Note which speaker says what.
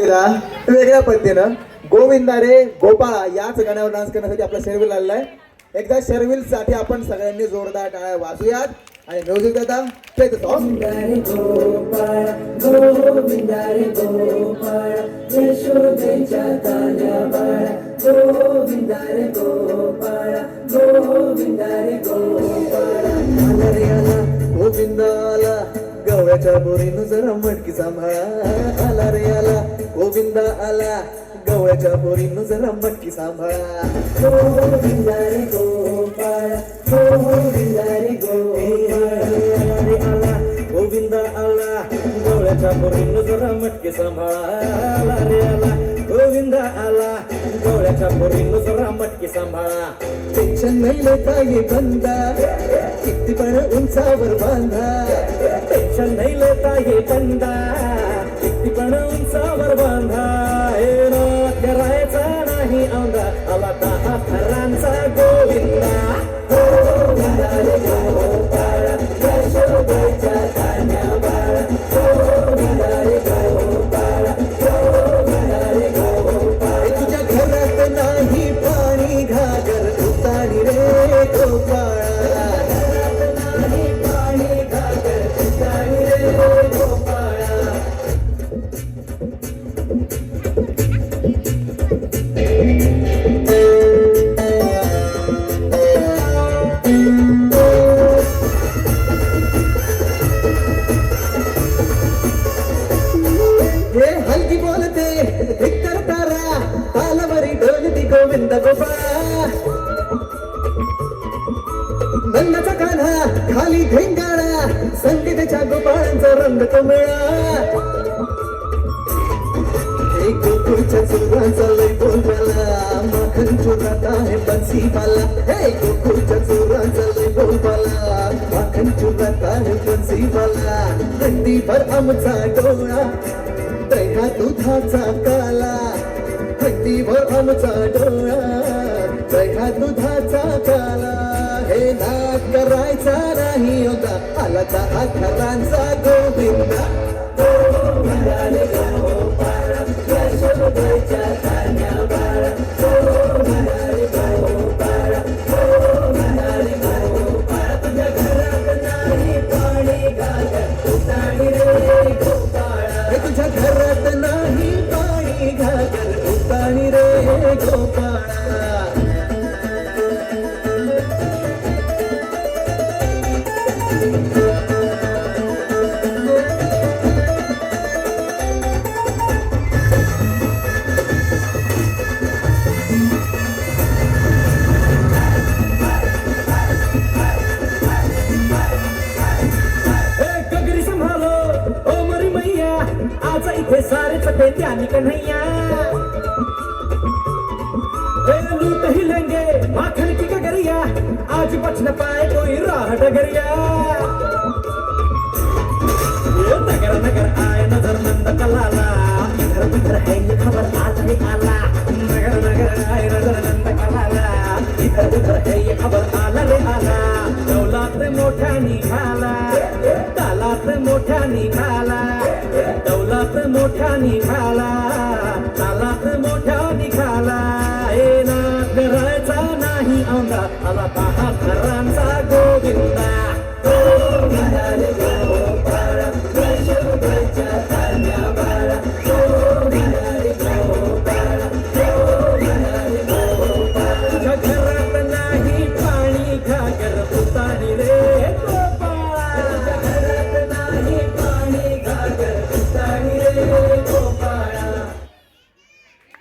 Speaker 1: वेगळ्या पद्धतीनं गोविंदा रे गोपाळा याच गाण्यावर डान्स करण्यासाठी आपला शर्विल आलेला आहे. एकदा शर्विल साठी आपण सगळ्यांनी जोरदार टाळ्या वाजूयात आणि म्युझिक देता प्ले द सॉन्ग.
Speaker 2: गोविंदा रे गोपाळा यशोदेच्या तान्या बाळा गोविंदा रे गोपाळा गोविंदा रे गोपाळा
Speaker 1: आला रे आला गोविंदा आला गवळ्याच्या बोरीनं जरा मटकी सांभाळा. आला रे आला गोविंदा आला गवळ्याच्या बोरीनं जरा मटकी सांभाळा.
Speaker 2: गोविंदा रे गोपाळा गोविंदा रे गोपाळा
Speaker 1: गोविंदा आला गवळ्याच्या बोरीनं जरा मटकी सांभाळा. आला रे आला गोविंदा आला गवळ्याच्या बोरीनं जरा मटकी सांभाळा. टेन्शन नाही लेता ये बंदा किती पण उंचावर बांधा. टेन्शन नाही लेता ये बंदा किती पण उंचावर बांधा. हे ना करायचा नाही औंधा आला 10 थरांचा गोविंदा.
Speaker 2: गोविंदा रे गोपाळा यशोदेच्या तान्या बाळा गोविंदा रे गोपाळा गोविंदा रे गोपाळा
Speaker 1: तुझ्या घरात नाही पाणी घागर उतारी रे गोपाळा.
Speaker 2: नाही पाणी घागर उतारी रे गोपाळा.
Speaker 1: हे हलकी बोलते धिक्कर तारा तालावरी डोलती गोविंद गोपाळा. नंदाचा कान्हा खाली घेंगाळा संगीताच्या गोपाळांचा रंग कमळा. एक गोकुळच्या चुरांचा लय बोलबाला माखन चुरात आहे बन्सीवाला. हे गोकुळच्या चुरांचा लय बोलबाला माखन चुरात आहे बन्सीवाला. हंडीभर आमचा डोळा दह्या दुधाचा काला. हंडीभर आमचा डोळा दह्या दुधाचा काला. हे नाक करायचा नाही होता आला 10 थरांचा गोविंदा.
Speaker 2: गोविंदा रे गोपाळा यशोदेच्या तान्या बाळा गोविंदा रे गोपाळा गोविंदा रे गोपाळा. तुझ्या घरात नाही पाणी घागर उतारी रे गोपाळा.
Speaker 1: हे तुझ्या घरात नाही पाणी घागर उताणी रे गोपाळा.
Speaker 2: गगरी संभालो ओ मरी मैया आज इथे सारे चटे त्यानी कन्हैया. लूट ही लेंगे माखन की गगरिया आज बच न पाए कोई राह डगरिया. नगर नगर आए नजर नंद कलाला इधर उधर है ये खबर आज ही आला.